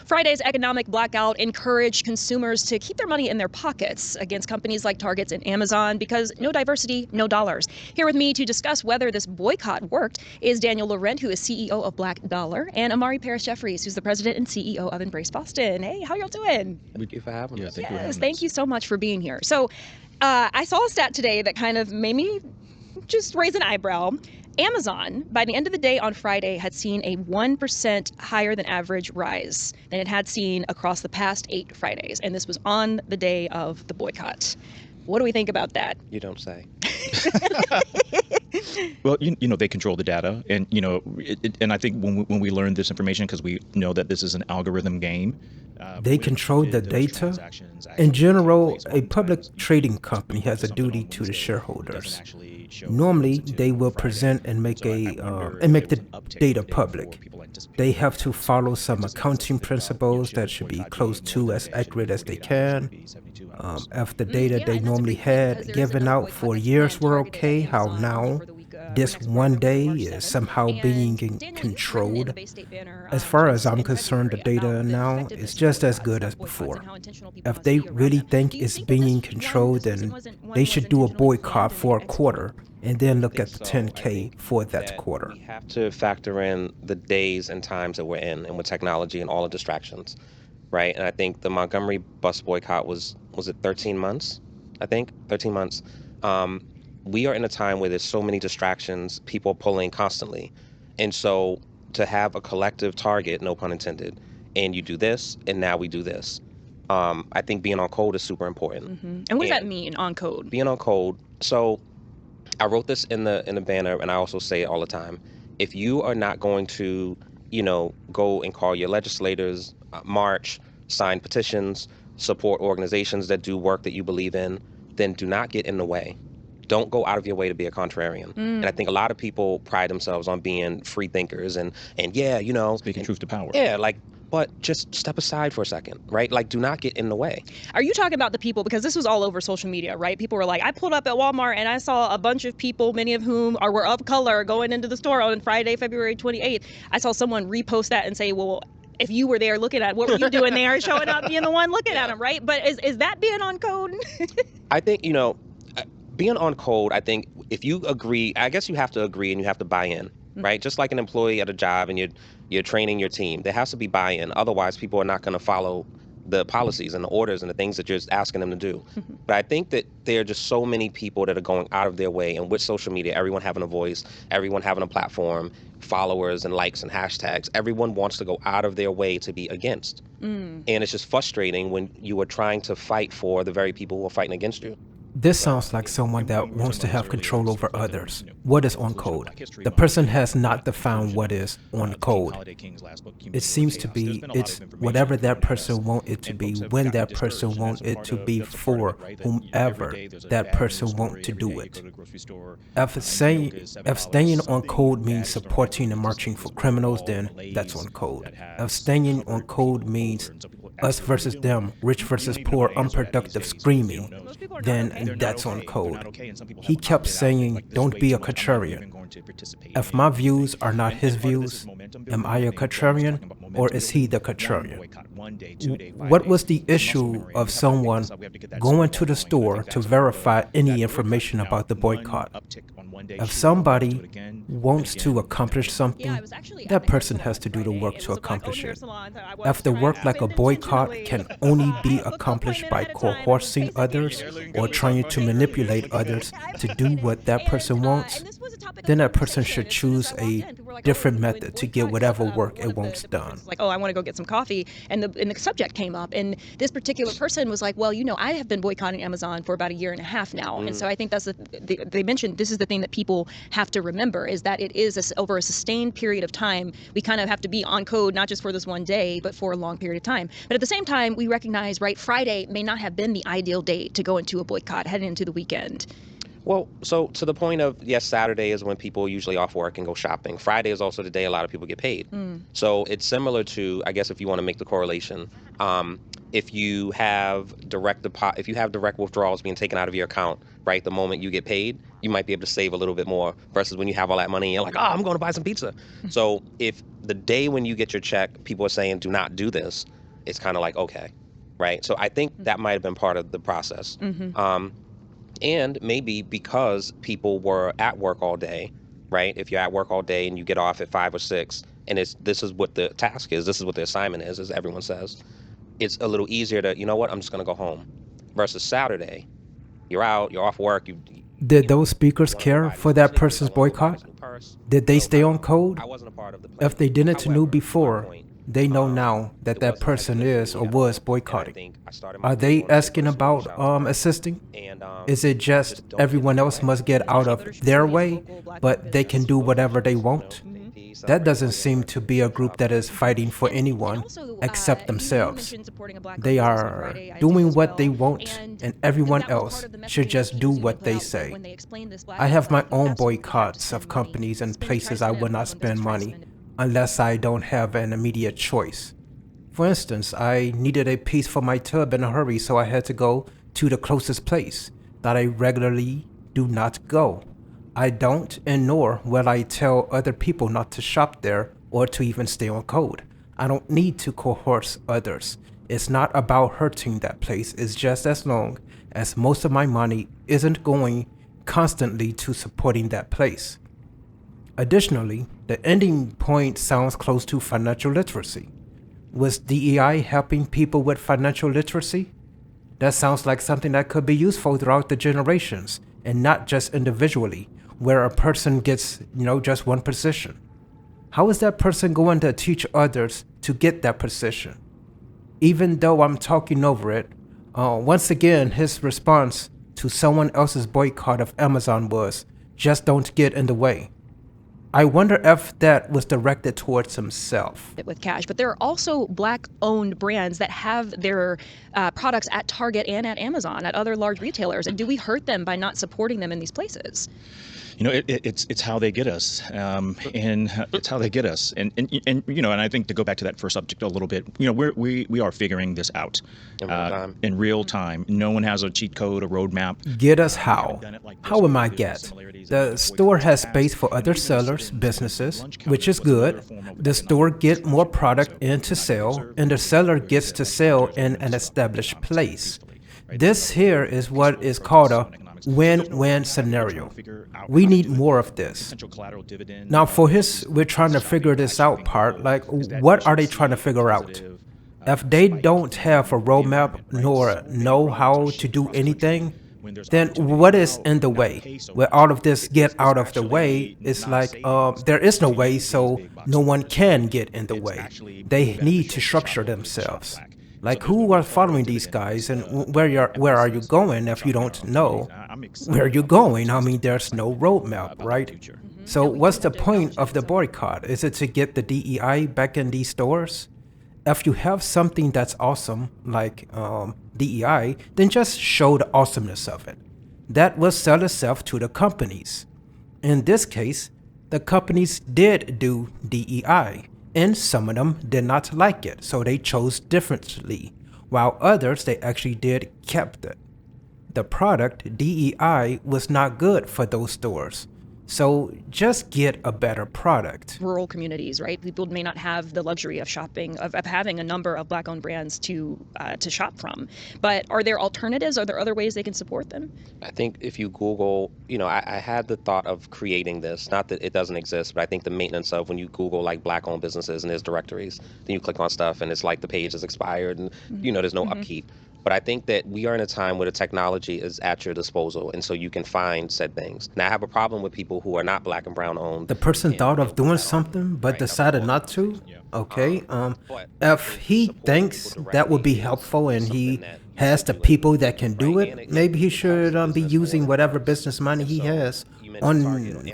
Friday's economic blackout encouraged consumers to keep their money in their pockets against companies like Target and Amazon because no diversity, no dollars. Here with me to discuss whether this boycott worked is Daniel Laurent, who is CEO of Black Dollar, and Amari Parrish-Jeffries, who's the president and CEO of Embrace Boston. Hey, how y'all doing? Thank you for having us. Thank you so much for being here. So I saw a stat today that kind of made me just raise an eyebrow. Amazon, by the end of the day on Friday, had seen a 1% higher than average rise than it had seen across the past 8 Fridays. And this was on the day of the boycott. What do we think about that? You don't say. Well, you know, they control the data. And, you know, and I think when we learn this information, because we know that this is an algorithm game. They control the data. In general, a public trading company has a duty to the shareholders. Normally, they will present and make the data public. They have to follow some accounting principles that should be close to as accurate as they can. If the data they normally had given out for years were okay, how now this one day is somehow being controlled. As far as I'm concerned, the data now is just as good as before. If they really think it's being controlled, then they should do a boycott for a quarter and then look at the 10K for that quarter. We have to factor in the days and times that we're in, and with technology and all the distractions, right? And I think the Montgomery bus boycott was it 13 months? I think 13 months. We are in a time where there's so many distractions, people pulling constantly. And so to have a collective target, no pun intended, and you do this, and now we do this. I think being on code is super important. Mm-hmm. And what does that mean, on code? Being on code. So I wrote this in the banner, and I also say it all the time. If you are not going to, go and call your legislators, march, sign petitions, support organizations that do work that you believe in, then do not get in the way. Don't go out of your way to be a contrarian. And I think a lot of people pride themselves on being free thinkers and speaking truth to power. Yeah, but just step aside for a second, right? Do not get in the way. Are you talking about the people, because this was all over social media, right? People were like, I pulled up at Walmart and I saw a bunch of people, many of whom were of color, going into the store on Friday, February 28th. I saw someone repost that and say, well, if you were there looking at, what were you doing there, showing up, being the one looking at them, right? But is that being on code? I think, being on code, I think if you agree, I guess you have to agree and you have to buy in, right? Just like an employee at a job and you're training your team, there has to be buy-in. Otherwise, people are not going to follow the policies and the orders and the things that you're asking them to do. But I think that there are just so many people that are going out of their way, and with social media, everyone having a voice, everyone having a platform, followers and likes and hashtags, everyone wants to go out of their way to be against. And it's just frustrating when you are trying to fight for the very people who are fighting against you. This sounds like someone that wants to have control over others. What is on code? The person has not defined what is on code. It seems to be it's whatever that person wants it to be, when that person wants it to be, for whomever that person wants to do it. If staying on code means supporting and marching for criminals, then that's on code. If staying on code means us versus them, rich versus poor, unproductive screaming, then that's on code. He kept saying, don't be a contrarian. If my views are not his views, am I a contrarian, or is he the contrarian? What was the issue of someone going to the store to verify any information about the boycott? If somebody wants to accomplish something, that person has to do the work to accomplish it. If the work like a boycott can only be accomplished by coercing others or trying to manipulate others to do what that person wants, then that person should choose a different method to get whatever work it wants done. Like, oh, I want to go get some coffee, and the subject came up, and this particular person was like, well, I have been boycotting Amazon for about 1.5 years now, and so I think that's they mentioned this is the thing that people have to remember, is that it is over a sustained period of time. We kind of have to be on code, not just for this one day, but for a long period of time. But at the same time, we recognize, right, Friday may not have been the ideal day to go into a boycott heading into the weekend. Well, so to the point of, yes, Saturday is when people usually off work and go shopping. Friday is also the day a lot of people get paid. So it's similar to, I guess if you want to make the correlation, if you have if you have direct withdrawals being taken out of your account, right, the moment you get paid, you might be able to save a little bit more versus when you have all that money and you're like, oh, I'm going to buy some pizza. So if the day when you get your check, people are saying, do not do this, it's kind of like, okay, right? So I think that might have been part of the process. And maybe because people were at work all day, right? If you're at work all day and you get off at 5 or 6, and this is what the task is, this is what the assignment is, as everyone says, it's a little easier to, you know what, I'm just going to go home. Versus Saturday, you're out, you're off work. Did those speakers care for that person's boycott? Did they stay on code? If they didn't know before, they know now that that person is or was boycotting. Are they asking about assisting? Is it just everyone else must get out of their way, but they can do whatever they want? That doesn't seem to be a group that is fighting for anyone except themselves. They are doing what they want, and everyone else should just do what they say. I have my own boycotts of companies and places I will not spend money unless I don't have an immediate choice. For instance, I needed a piece for my tub in a hurry, so I had to go to the closest place that I regularly do not go. I don't, and nor will I tell other people not to shop there or to even stay on code. I don't need to coerce others. It's not about hurting that place. It's just as long as most of my money isn't going constantly to supporting that place. Additionally, the ending point sounds close to financial literacy. Was DEI helping people with financial literacy? That sounds like something that could be useful throughout the generations and not just individually, where a person gets, just one position. How is that person going to teach others to get that position? Even though I'm talking over it, once again, his response to someone else's boycott of Amazon was, just don't get in the way. I wonder if that was directed towards himself. With cash, but there are also Black-owned brands that have their products at Target and at Amazon, at other large retailers. And do we hurt them by not supporting them in these places? It's how they get us, and it's how they get us, and I think to go back to that first subject a little bit, we are figuring this out in real time. No one has a cheat code, a roadmap. Get us how? How am I get? The store has space for other sellers, businesses, which is good. The store get more product in to sell, and the seller gets to sell in an established place. This here is what is called a win-win scenario. We need more of this. Now we're trying to figure this out part, like what are they trying to figure out? If they don't have a roadmap nor know how to do anything, then what is in the way? Where all of this get out of the way, it's like there is no way, so no one can get in the way. They need to structure themselves. Like, who are following these guys, and where are you going if you don't know where you're going? I mean, there's no roadmap, right? So what's the point of the boycott? Is it to get the DEI back in these stores? If you have something that's awesome, like DEI, then just show the awesomeness of it. That will sell itself to the companies. In this case, the companies did do DEI. And some of them did not like it, so they chose differently, while others, they actually did kept it. The product, DEI, was not good for those stores. So just get a better product. Rural communities, right? People may not have the luxury of shopping, of having a number of Black-owned brands to shop from. But are there alternatives? Are there other ways they can support them? I think if you Google, I had the thought of creating this. Not that it doesn't exist, but I think the maintenance of when you Google like Black-owned businesses and there's directories, then you click on stuff and it's like the page is expired and there's no upkeep. But I think that we are in a time where the technology is at your disposal, and so you can find said things. Now, I have a problem with people who are not Black and brown owned. The person thought of doing something but decided not to? Okay. If he thinks that would be helpful and he has the people that can do it, maybe he should be using whatever business money he has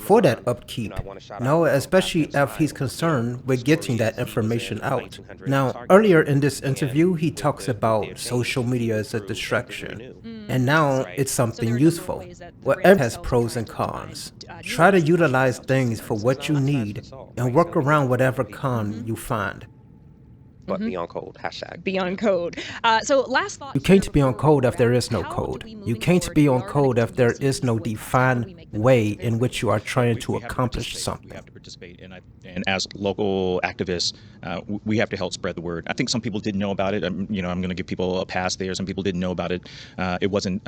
for that upkeep. No, especially if he's concerned with getting that information out. Now, earlier in this interview, he talks about social media as a distraction, and now it's something useful. Whatever has pros and cons. Try to utilize things for what you need and work around whatever con you find. but be on code. Hashtag. Be on code. So last thought. You can't be on code if there is no How do code. we You moving can't forward be we on are code gonna if there continue to is see no these boycotts? How do we defined make them way effective? in which you are trying to We have to accomplish participate. something. We have to participate, and as local activists, we have to help spread the word. I think some people didn't know about it. I'm going to give people a pass there. Some people didn't know about it. It wasn't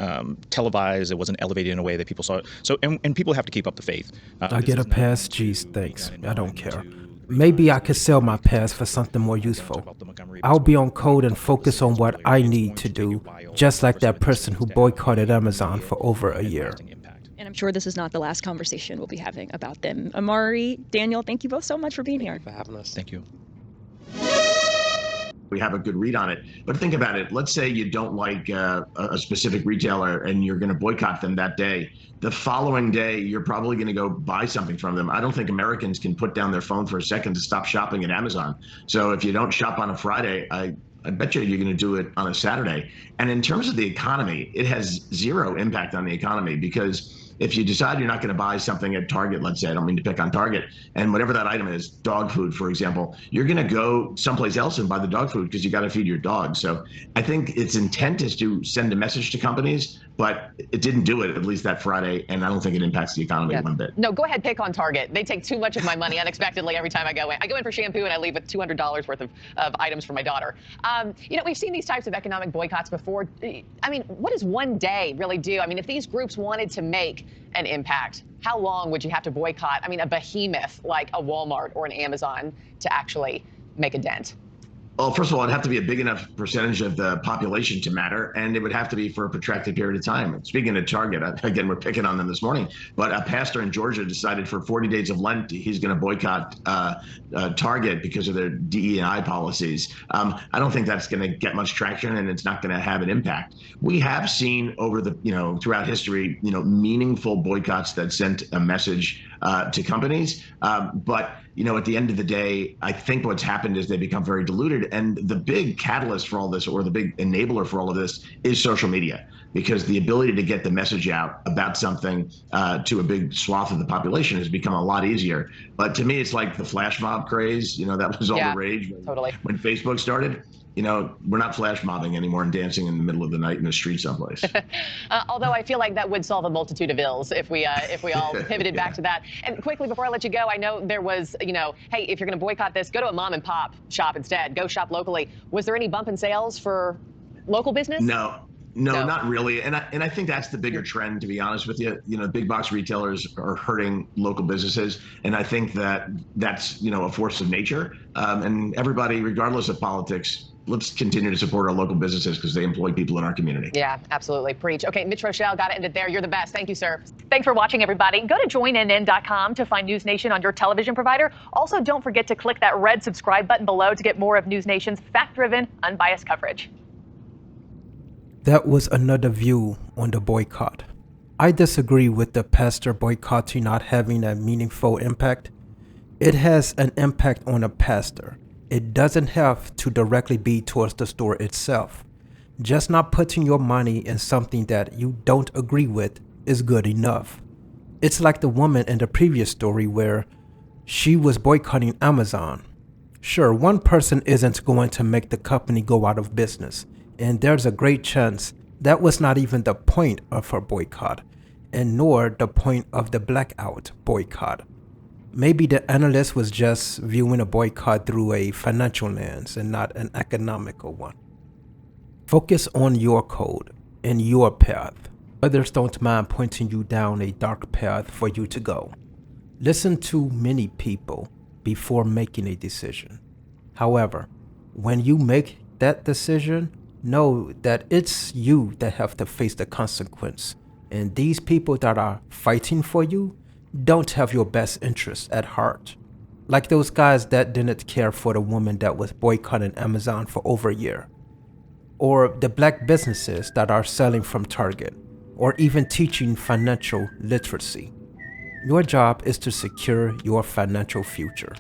televised. It wasn't elevated in a way that people saw it. So, and people have to keep up the faith. I get a pass, geez, thanks. I don't care. Maybe I could sell my pass for something more useful. I'll be on code and focus on what I need to do, just like that person who boycotted Amazon for over a year. And I'm sure this is not the last conversation we'll be having about them. Amari, Daniel, thank you both so much for being here. For having us. Thank you. We have a good read on it. But think about it. Let's say you don't like a specific retailer and you're going to boycott them that day. The following day, you're probably going to go buy something from them. I don't think Americans can put down their phone for a second to stop shopping at Amazon. So if you don't shop on a Friday, I bet you're going to do it on a Saturday. And in terms of the economy, it has zero impact on the economy, because if you decide you're not going to buy something at Target, let's say, I don't mean to pick on Target, and whatever that item is, dog food, for example, you're going to go someplace else and buy the dog food because you got to feed your dog. So I think its intent is to send a message to companies, but it didn't do it, at least that Friday, and I don't think it impacts the economy one bit. No, go ahead, pick on Target. They take too much of my money unexpectedly every time I go in. I go in for shampoo and I leave with $200 worth of items for my daughter. We've seen these types of economic boycotts before. I mean, what does one day really do? I mean, if these groups wanted to make an impact, how long would you have to boycott, a behemoth like a Walmart or an Amazon to actually make a dent? Well, first of all, it'd have to be a big enough percentage of the population to matter, and it would have to be for a protracted period of time. Speaking of Target, again, we're picking on them this morning, but a pastor in Georgia decided for 40 days of Lent, he's going to boycott Target because of their DE&I policies. I don't think that's going to get much traction, and it's not going to have an impact. We have seen over the, throughout history, meaningful boycotts that sent a message to companies. But at the end of the day, I think what's happened is they become very diluted. And the big catalyst for all this, or the big enabler for all of this, is social media, because the ability to get the message out about something to a big swath of the population has become a lot easier. But to me, it's like the flash mob craze. That was all the rage when Facebook started. We're not flash mobbing anymore and dancing in the middle of the night in the street someplace. Although I feel like that would solve a multitude of ills if we all pivoted back to that. And quickly, before I let you go, I know there was, hey, if you're going to boycott this, go to a mom and pop shop instead. Go shop locally. Was there any bump in sales for local business? No, not really. And I think that's the bigger trend, to be honest with you. Big box retailers are hurting local businesses. And I think that's, a force of nature. And everybody, regardless of politics, let's continue to support our local businesses because they employ people in our community. Yeah, absolutely. Preach. Okay, Mitch Roschelle, got to end it there. You're the best. Thank you, sir. Thanks for watching, everybody. Go to joinnn.com to find NewsNation on your television provider. Also, don't forget to click that red subscribe button below to get more of NewsNation's fact-driven, unbiased coverage. That was another view on the boycott. I disagree with the pastor boycotting not having a meaningful impact. It has an impact on a pastor. It doesn't have to directly be towards the store itself. Just not putting your money in something that you don't agree with is good enough. It's like the woman in the previous story where she was boycotting Amazon. Sure, one person isn't going to make the company go out of business, and there's a great chance that was not even the point of her boycott, and nor the point of the Blackout boycott. Maybe the analyst was just viewing a boycott through a financial lens and not an economical one. Focus on your code and your path. Others don't mind pointing you down a dark path for you to go. Listen to many people before making a decision. However, when you make that decision, know that it's you that have to face the consequence. And these people that are fighting for you don't have your best interests at heart. Like those guys that didn't care for the woman that was boycotting Amazon for over a year. Or the black businesses that are selling from Target. Or even teaching financial literacy. Your job is to secure your financial future.